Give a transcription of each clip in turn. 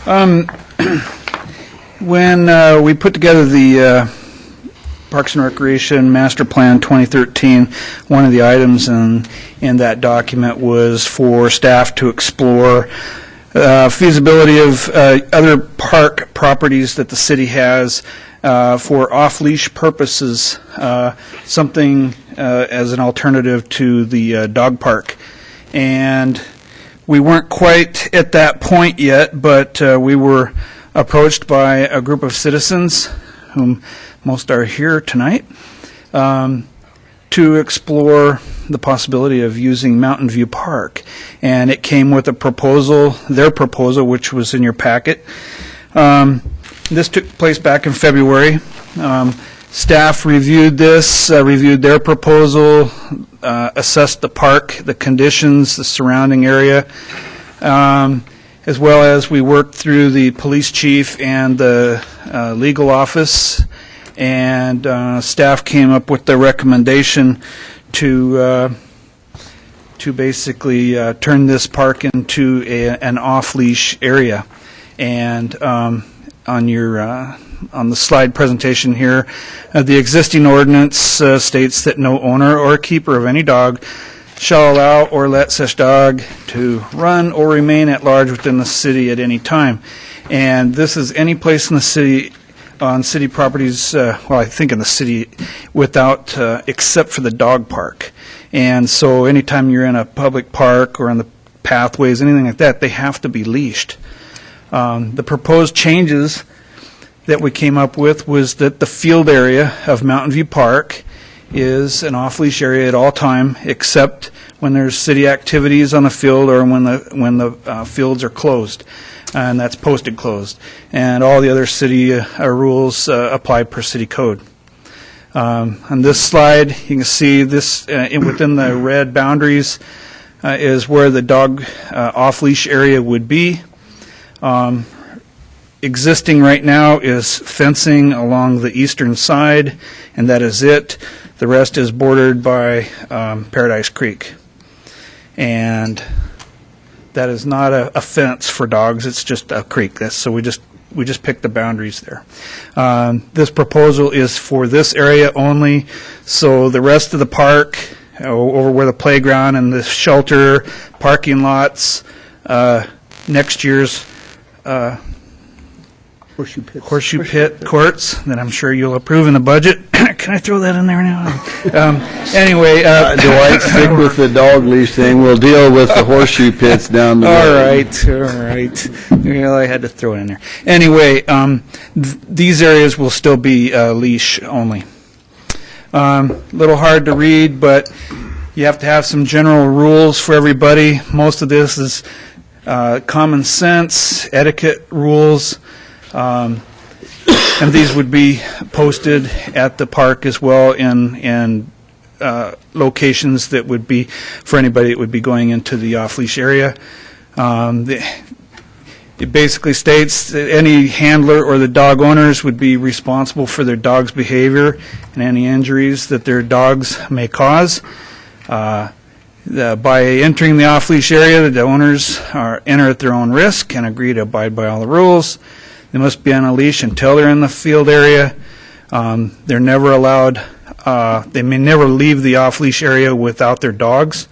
When we put together the Parks and Recreation Master Plan 2013, one of the items in that document was for staff to explore feasibility of other park properties that the city has for off-leash purposes, something as an alternative to the dog park. And we weren't quite at that point yet, but we were approached by a group of citizens, whom most are here tonight, to explore the possibility of using Mountain View Park. And it came with a proposal, their proposal, which was in your packet. This took place back in February. Staff reviewed this, reviewed their proposal, assessed the park, the conditions, the surrounding area, as well as we worked through the police chief and the legal office, and staff came up with the recommendation to basically turn this park into an off-leash area. And on the slide presentation here, the existing ordinance states that no owner or keeper of any dog shall allow or let such dog to run or remain at large within the city at any time. And this is any place in the city, on city properties, well, I think in the city, without, except for the dog park. And so anytime you're in a public park or in the pathways, anything like that, they have to be leashed. The proposed changes that we came up with was that the field area of Mountain View Park is an off-leash area at all time, except when there's city activities on the field or when the fields are closed, and that's posted closed. And all the other city rules apply per city code. On this slide, you can see this within the red boundaries is where the dog off-leash area would be. Existing right now is fencing along the eastern side, and that is it. The rest is bordered by Paradise Creek. And that is not a fence for dogs, it's just a creek. So we just picked the boundaries there. This proposal is for this area only, so the rest of the park, over where the playground and the shelter, parking lots, next year's Horseshoe Pit courts that I'm sure you'll approve in the budget. Can I throw that in there now? Anyway. Dwight, stick with the dog leash thing. We'll deal with the horseshoe pits down the road. All right. Well, I had to throw it in there. Anyway, these areas will still be leash only. A little hard to read, but you have to have some general rules for everybody. Most of this is common sense, etiquette rules. And these would be posted at the park as well in locations that would be for anybody that would be going into the off-leash area. It basically states that any handler or the dog owners would be responsible for their dog's behavior and any injuries that their dogs may cause. By entering the off-leash area, the owners enter at their own risk and agree to abide by all the rules. They must be on a leash until they're in the field area. They're never allowed, they may never leave the off-leash area without their dogs.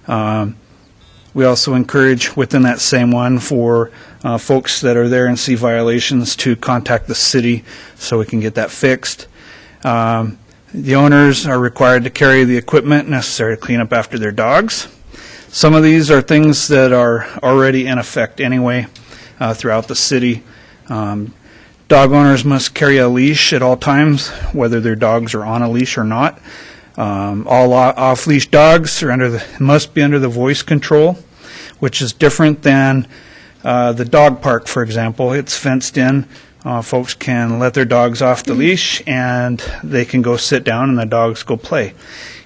We also encourage within that same one for folks that are there and see violations to contact the city so we can get that fixed. The owners are required to carry the equipment necessary to clean up after their dogs. Some of these are things that are already in effect anyway throughout the city. Dog owners must carry a leash at all times, whether their dogs are on a leash or not. All off-leash dogs are must be under the voice control, which is different than the dog park, for example. It's fenced in. Folks can let their dogs off the leash, and they can go sit down, and the dogs go play.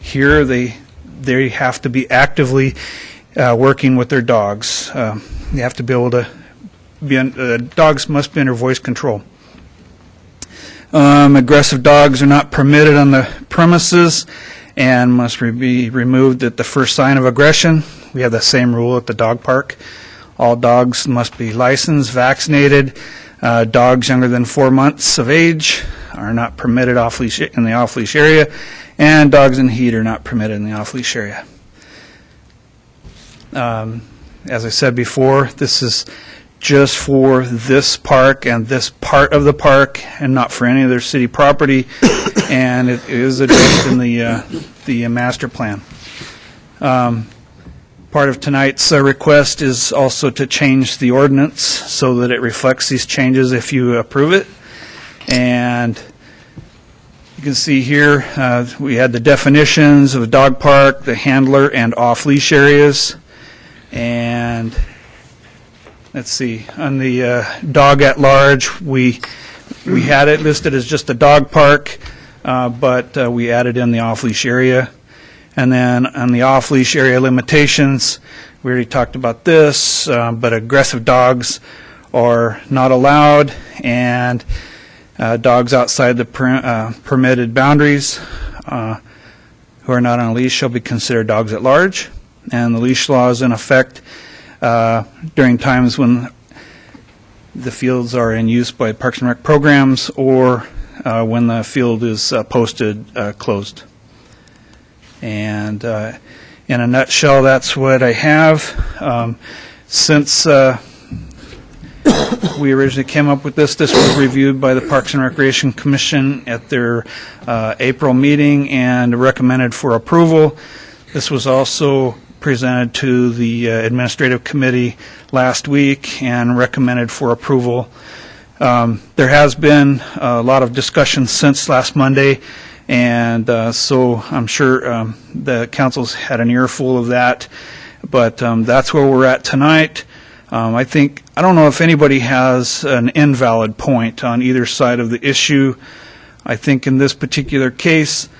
Here, they have to be actively working with their dogs. They have to be able to. Dogs must be under voice control. Aggressive dogs are not permitted on the premises and must be removed at the first sign of aggression. We have the same rule at the dog park. All dogs must be licensed, vaccinated. Dogs younger than 4 months of age are not permitted off-leash in the off-leash area, and dogs in heat are not permitted in the off-leash area. As I said before, this is just for this park and this part of the park, and not for any other city property, and it is addressed in the master plan. Part of tonight's request is also to change the ordinance so that it reflects these changes if you approve it. And you can see here we had the definitions of a dog park, the handler, and off-leash areas. And let's see, on the dog at large, we had it listed as just a dog park, but we added in the off-leash area. And then on the off-leash area limitations, we already talked about this, but aggressive dogs are not allowed, and dogs outside the permitted boundaries who are not on a leash shall be considered dogs at large. And the leash law is in effect during times when the fields are in use by Parks and Rec programs, or when the field is posted closed. And in a nutshell, that's what I have. Since we originally came up with this was reviewed by the Parks and Recreation Commission at their April meeting and recommended for approval. This was also presented to the Administrative Committee last week and recommended for approval. There has been a lot of discussion since last Monday, and so I'm sure the council's had an earful of that, but that's where we're at tonight. I don't know if anybody has an invalid point on either side of the issue. I think in this particular case,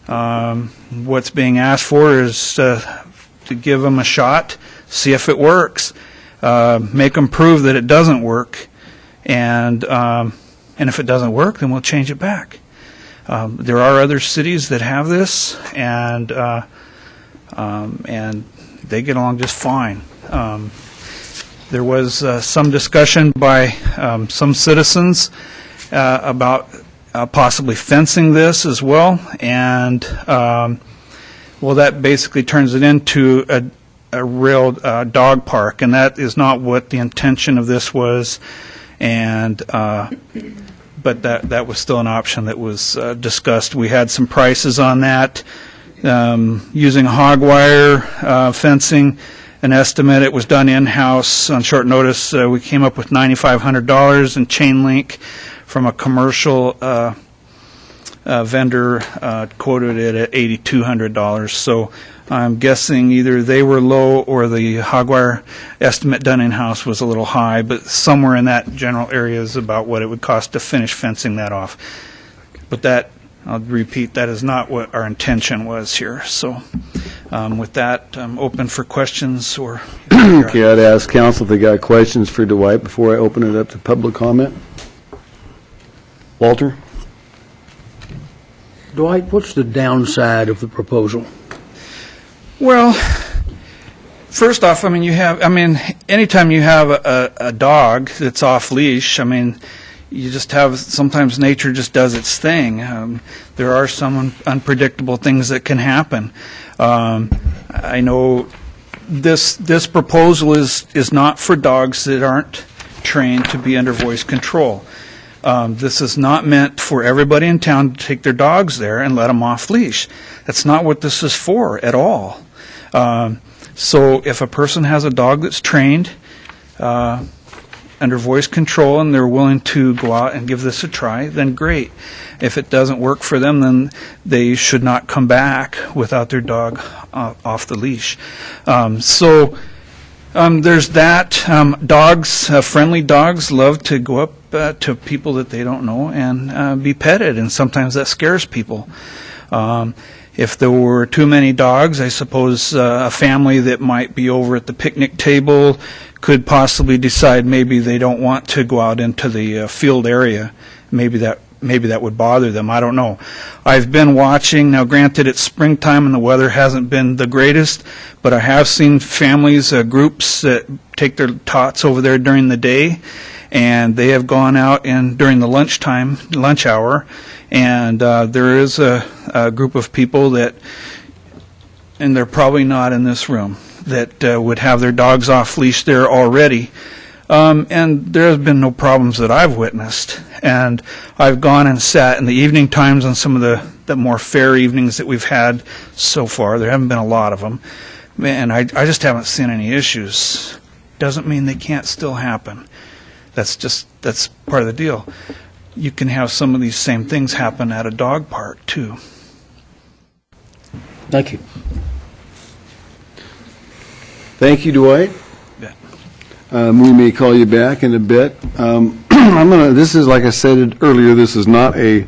what's being asked for is to give them a shot, see if it works, make them prove that it doesn't work, and if it doesn't work, then we'll change it back. There are other cities that have this, and they get along just fine. There was some discussion by some citizens about possibly fencing this as well, and well, that basically turns it into a real dog park, and that is not what the intention of this was. And but that was still an option that was discussed. We had some prices on that using hog wire fencing. An estimate, it was done in-house on short notice. We came up with $9,500, and chain link from a commercial vendor quoted it at $8,200. So I'm guessing either they were low or the hog wire estimate done in-house was a little high, but somewhere in that general area is about what it would cost to finish fencing that off. But that, I'll repeat, that is not what our intention was here. So with that, I'm open for questions. Or okay, I'd ask council if they got questions for Dwight before I open it up to public comment. Walter? Dwight, what's the downside of the proposal? Well, first off, anytime you have a dog that's off leash, you just have, sometimes nature just does its thing. There are some unpredictable things that can happen. I know this proposal is not for dogs that aren't trained to be under voice control. This is not meant for everybody in town to take their dogs there and let them off leash. That's not what this is for at all. So if a person has a dog that's trained under voice control and they're willing to go out and give this a try, then great. If it doesn't work for them, then they should not come back without their dog off the leash. There's that. Dogs, friendly dogs, love to go up to people that they don't know and be petted, and sometimes that scares people. If there were too many dogs, I suppose a family that might be over at the picnic table could possibly decide maybe they don't want to go out into the field area. Maybe that maybe that would bother them. I don't know. I've been watching, now granted it's springtime and the weather hasn't been the greatest, but I have seen families, groups that take their tots over there during the day, and they have gone out during the lunch hour, and there is a group of people that, and they're probably not in this room, that would have their dogs off leash there already. And there has been no problems that I've witnessed. And I've gone and sat in the evening times on some of the more fair evenings that we've had so far. There haven't been a lot of them. And I just haven't seen any issues. Doesn't mean they can't still happen. That's part of the deal. You can have some of these same things happen at a dog park, too. Thank you. Thank you, Dwight. We may call you back in a bit. This is, like I said earlier, this is not a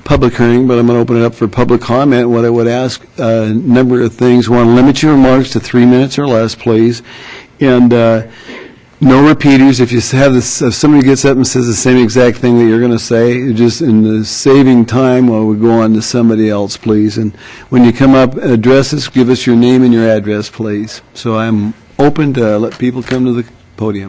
public hearing, but I'm going to open it up for public comment. What I would ask, a number of things. One, limit your remarks to 3 minutes or less, please. And no repeaters. If you have this, if somebody gets up and says the same exact thing that you're going to say, just in the saving time while we go on to somebody else, please. And when you come up, address us, give us your name and your address, please. So I'm open to let people come to the podium.